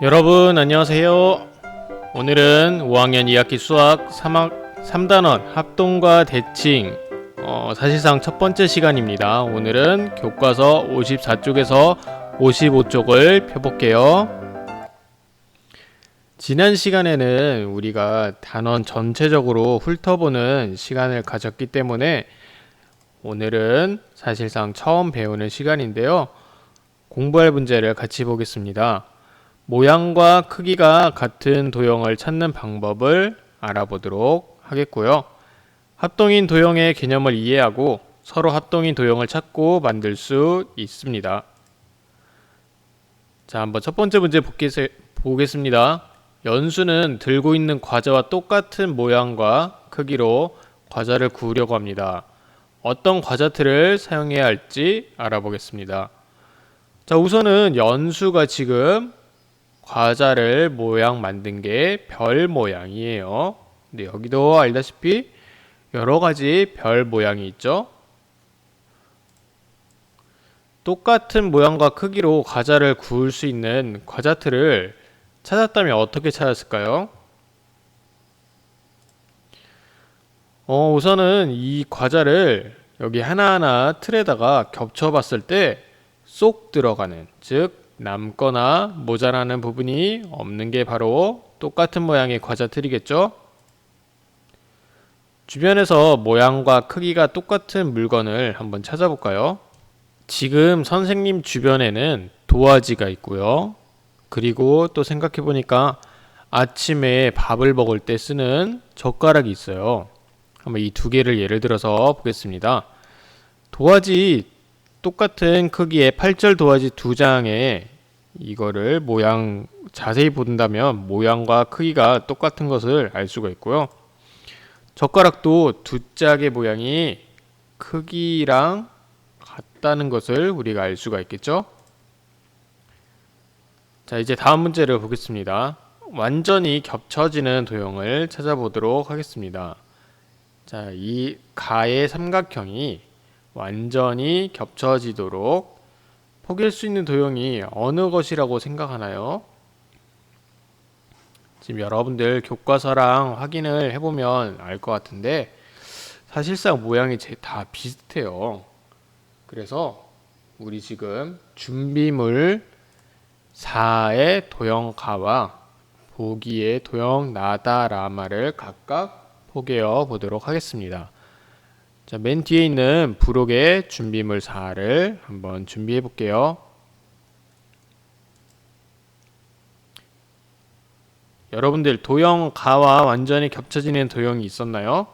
여러분 안녕하세요. 오늘은 5학년 2학기 수학 3단원 합동과 대칭 사실상 첫 번째 시간입니다. 오늘은 교과서 54쪽에서 55쪽을 펴볼게요. 지난 시간에는 우리가 단원 전체적으로 훑어보는 시간을 가졌기 때문에 오늘은 사실상 처음 배우는 시간인데요. 공부할 문제를 같이 보겠습니다. 모양과 크기가 같은 도형을 찾는 방법을 알아보도록 하겠고요. 합동인 도형의 개념을 이해하고 서로 합동인 도형을 찾고 만들 수 있습니다. 자, 한번 첫 번째 문제 보겠습니다. 연수는 들고 있는 과자와 똑같은 모양과 크기로 과자를 구우려고 합니다. 어떤 과자틀을 사용해야 할지 알아보겠습니다. 자, 우선은 연수가 지금 과자를 모양 만든 게 별 모양이에요. 근데 여기도 알다시피 여러 가지 별 모양이 있죠. 똑같은 모양과 크기로 과자를 구울 수 있는 과자틀을 찾았다면 어떻게 찾았을까요? 우선은 이 과자를 여기 하나하나 틀에다가 겹쳐 봤을 때 쏙 들어가는, 즉 남거나 모자라는 부분이 없는 게 바로 똑같은 모양의 과자 틀이겠죠? 주변에서 모양과 크기가 똑같은 물건을 한번 찾아볼까요? 지금 선생님 주변에는 도화지가 있고요. 그리고 또 생각해보니까 아침에 밥을 먹을 때 쓰는 젓가락이 있어요. 한번 이 두 개를 예를 들어서 보겠습니다. 도화지 똑같은 크기의 8절 도화지 두 장에 이거를 모양 자세히 본다면 모양과 크기가 똑같은 것을 알 수가 있고요. 젓가락도 두 짝의 모양이 크기랑 같다는 것을 우리가 알 수가 있겠죠. 자, 이제 다음 문제를 보겠습니다. 완전히 겹쳐지는 도형을 찾아보도록 하겠습니다. 자, 이 가의 삼각형이 완전히 겹쳐지도록 포개일 수 있는 도형이 어느 것이라고 생각하나요? 지금 여러분들 교과서랑 확인을 해보면 알 것 같은데 사실상 모양이 다 비슷해요. 그래서 우리 지금 준비물 4의 도형 가와 보기의 도형 나다 라마를 각각 포개어 보도록 하겠습니다. 자, 맨 뒤에 있는 부록의 준비물 4를 한번 준비해 볼게요. 여러분들 도형 가와 완전히 겹쳐지는 도형이 있었나요?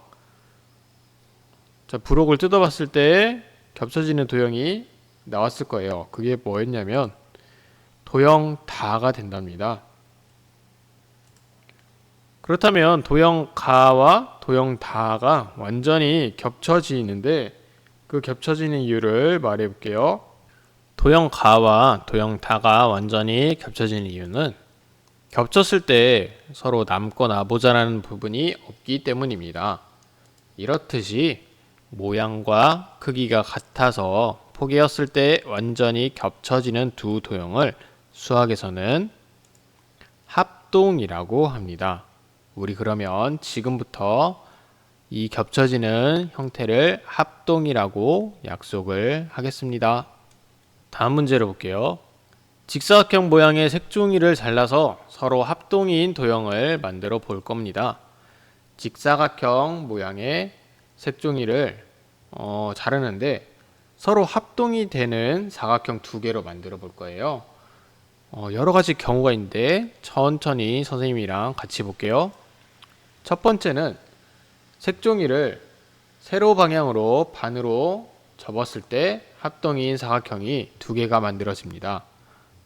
자, 부록을 뜯어봤을 때 겹쳐지는 도형이 나왔을 거예요. 그게 뭐였냐면 도형 다가 된답니다. 그렇다면 도형 가와 도형 다가 완전히 겹쳐지는데 그 겹쳐지는 이유를 말해 볼게요. 도형 가와 도형 다가 완전히 겹쳐지는 이유는 겹쳤을 때 서로 남거나 모자라는 부분이 없기 때문입니다. 이렇듯이 모양과 크기가 같아서 포개었을 때 완전히 겹쳐지는 두 도형을 수학에서는 합동이라고 합니다. 우리 그러면 지금부터 이 겹쳐지는 형태를 합동이라고 약속을 하겠습니다. 다음 문제를 볼게요. 직사각형 모양의 색종이를 잘라서 서로 합동인 도형을 만들어 볼 겁니다. 직사각형 모양의 색종이를 자르는데 서로 합동이 되는 사각형 두 개로 만들어 볼 거예요. 여러 가지 경우가 있는데 천천히 선생님이랑 같이 볼게요. 첫 번째는 색종이를 세로 방향으로 반으로 접었을 때 합동인 사각형이 두 개가 만들어집니다.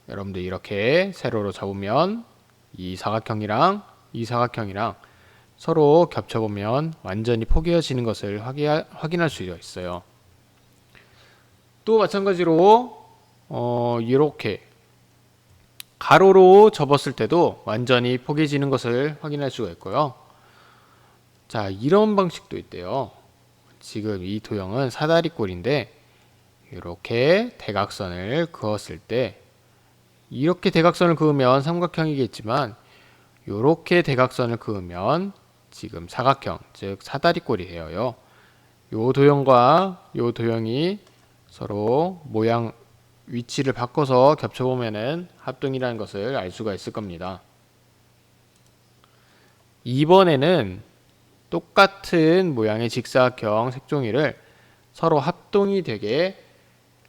여러분들 이렇게 세로로 접으면 이 사각형이랑 이 사각형이랑 서로 겹쳐보면 완전히 포개어지는 것을 확인할 수 있어요. 또 마찬가지로 이렇게 가로로 접었을 때도 완전히 포개지는 것을 확인할 수가 있고요. 자, 이런 방식도 있대요. 지금 이 도형은 사다리꼴인데 이렇게 대각선을 그었을 때 이렇게 대각선을 그으면 삼각형이겠지만 요렇게 대각선을 그으면 지금 사각형, 즉 사다리꼴이에요. 요 도형과 요 도형이 서로 모양 위치를 바꿔서 겹쳐보면은 합동이라는 것을 알 수가 있을 겁니다. 이번에는 똑같은 모양의 직사각형 색종이를 서로 합동이 되게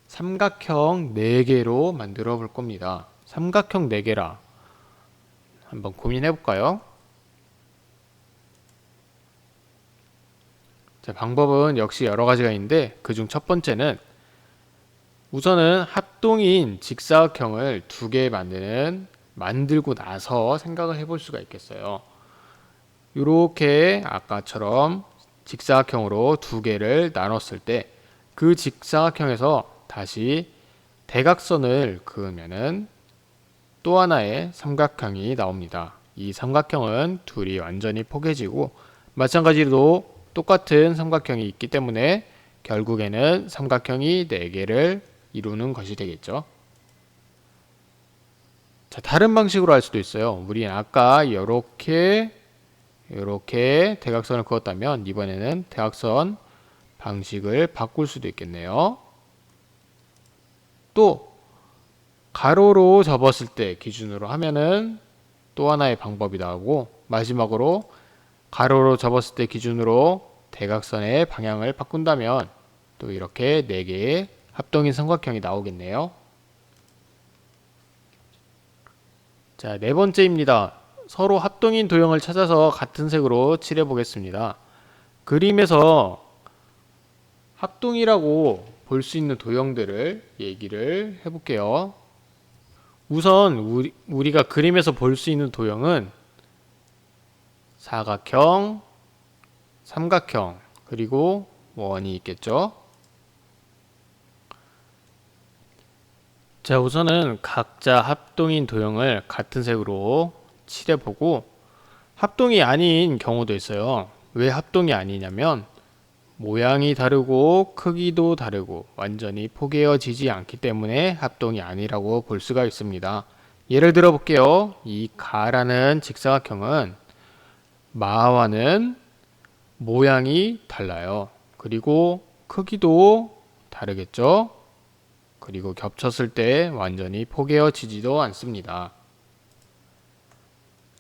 삼각형 4개로 만들어 볼 겁니다. 삼각형 4개라 한번 고민해 볼까요? 자, 방법은 역시 여러 가지가 있는데 그중 첫 번째는 우선은 합동인 직사각형을 2개 만들고 나서 생각을 해볼 수가 있겠어요. 이렇게 아까처럼 직사각형으로 2개를 나눴을 때 그 직사각형에서 다시 대각선을 그으면은 또 하나의 삼각형이 나옵니다. 이 삼각형은 둘이 완전히 포개지고 마찬가지로 똑같은 삼각형이 있기 때문에 결국에는 삼각형이 4개를 이루는 것이 되겠죠. 자, 다른 방식으로 할 수도 있어요. 우리 아까 이렇게 대각선을 그었다면 이번에는 대각선 방식을 바꿀 수도 있겠네요. 또 가로로 접었을 때 기준으로 하면은 또 하나의 방법이 나오고 마지막으로 가로로 접었을 때 기준으로 대각선의 방향을 바꾼다면 또 이렇게 4개의 합동인 삼각형이 나오겠네요. 자, 4번째입니다. 서로 합동인 도형을 찾아서 같은 색으로 칠해 보겠습니다. 그림에서 합동이라고 볼 수 있는 도형들을 얘기를 해볼게요. 우선 우리가 그림에서 볼 수 있는 도형은 사각형, 삼각형, 그리고 원이 있겠죠. 자, 우선은 각자 합동인 도형을 같은 색으로 칠해보고 합동이 아닌 경우도 있어요. 왜 합동이 아니냐면 모양이 다르고 크기도 다르고 완전히 포개어지지 않기 때문에 합동이 아니라고 볼 수가 있습니다. 예를 들어 볼게요. 이 가라는 직사각형은 마와는 모양이 달라요. 그리고 크기도 다르겠죠. 그리고 겹쳤을 때 완전히 포개어지지도 않습니다.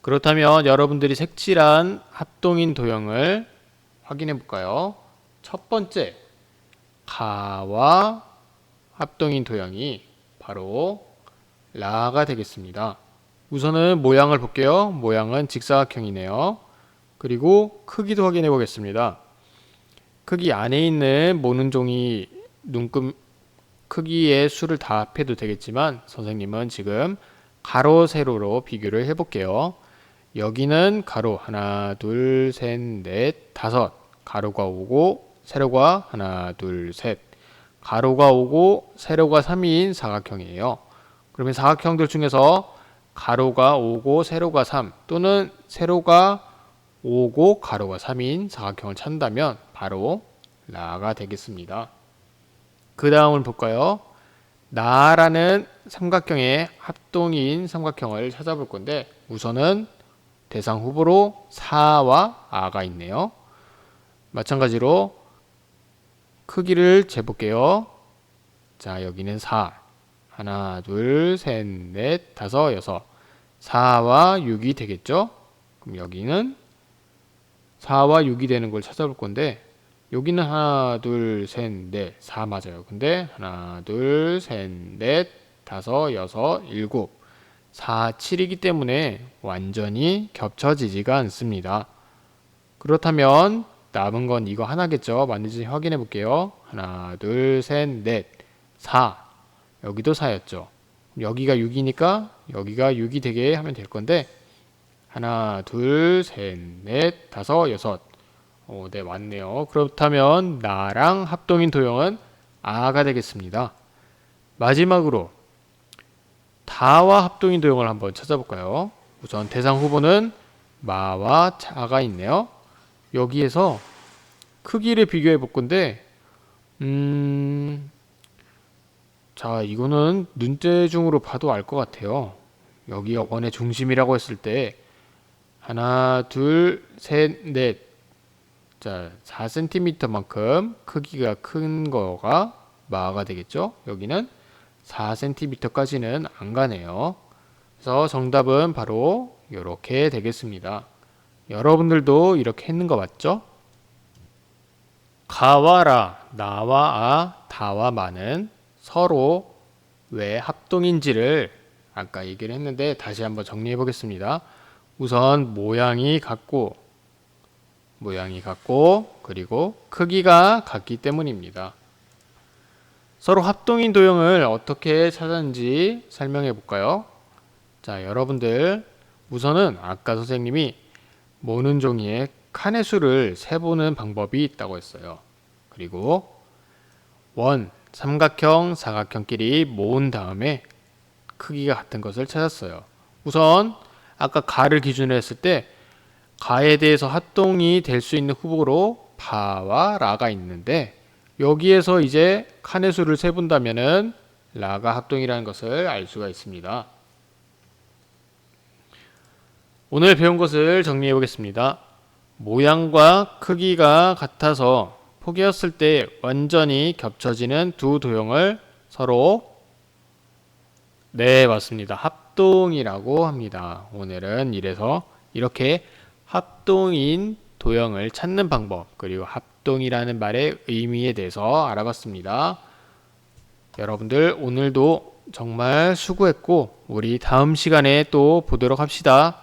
그렇다면 여러분들이 색칠한 합동인 도형을 확인해 볼까요? 첫 번째, 가와 합동인 도형이 바로 라가 되겠습니다. 우선은 모양을 볼게요. 모양은 직사각형이네요. 그리고 크기도 확인해 보겠습니다. 크기 안에 있는 모는 종이 눈금 크기의 수를 다 합해도 되겠지만 선생님은 지금 가로, 세로로 비교를 해볼게요. 여기는 가로 하나, 둘, 셋, 넷, 다섯. 가로가 5고 세로가 하나, 둘, 셋. 가로가 5고 세로가 3인 사각형이에요. 그러면 사각형들 중에서 가로가 5고 세로가 3 또는 세로가 5고 가로가 3인 사각형을 찾는다면 바로 라가 되겠습니다. 그 다음을 볼까요? 나라는 삼각형의 합동인 삼각형을 찾아볼 건데 우선은 대상 후보로 사와 아가 있네요. 마찬가지로 크기를 재볼게요. 자, 여기는 4. 하나, 둘, 셋, 넷, 다섯, 여섯. 4와 6이 되겠죠? 그럼 여기는 4와 6이 되는 걸 찾아볼 건데 여기는 하나, 둘, 셋, 넷, 4 맞아요. 근데 하나, 둘, 셋, 넷, 다섯, 여섯, 일곱. 4, 7이기 때문에 완전히 겹쳐지지가 않습니다. 그렇다면 남은 건 이거 하나겠죠. 맞는지 확인해 볼게요. 하나, 둘, 셋, 넷, 4. 여기도 4였죠. 여기가 6이니까 여기가 6이 되게 하면 될 건데 하나, 둘, 셋, 넷, 다섯, 여섯. 네, 맞네요. 그렇다면 나랑 합동인 도형은 아가 되겠습니다. 마지막으로 다와 합동인 도형을 한번 찾아볼까요? 우선 대상 후보는 마와 자가 있네요. 여기에서 크기를 비교해 볼 건데 자, 이거는 눈대중으로 봐도 알 것 같아요. 여기가 원의 중심이라고 했을 때 하나, 둘, 셋, 넷. 자, 4cm만큼 크기가 큰 거가 마가 되겠죠? 여기는 4cm까지는 안 가네요. 그래서 정답은 바로 이렇게 되겠습니다. 여러분들도 이렇게 했는 거 맞죠? 가와 라, 나와 아, 다와 마는 서로 왜 합동인지를 아까 얘기를 했는데 다시 한번 정리해 보겠습니다. 우선 모양이 같고 그리고 크기가 같기 때문입니다. 서로 합동인 도형을 어떻게 찾았는지 설명해 볼까요? 자, 여러분들 우선은 아까 선생님이 모는 종이에 칸의 수를 세보는 방법이 있다고 했어요. 그리고 삼각형, 사각형끼리 모은 다음에 크기가 같은 것을 찾았어요. 우선 아까 가를 기준으로 했을 때 가에 대해서 합동이 될 수 있는 후보로 바와 라가 있는데 여기에서 이제 칸의 수를 세본다면은 라가 합동이라는 것을 알 수가 있습니다. 오늘 배운 것을 정리해 보겠습니다. 모양과 크기가 같아서 포개었을 때 완전히 겹쳐지는 두 도형을 서로 맞습니다. 합동이라고 합니다. 오늘은 이래서 이렇게 합동인 도형을 찾는 방법 그리고 합동이라는 말의 의미에 대해서 알아봤습니다. 여러분들 오늘도 정말 수고했고 우리 다음 시간에 또 보도록 합시다.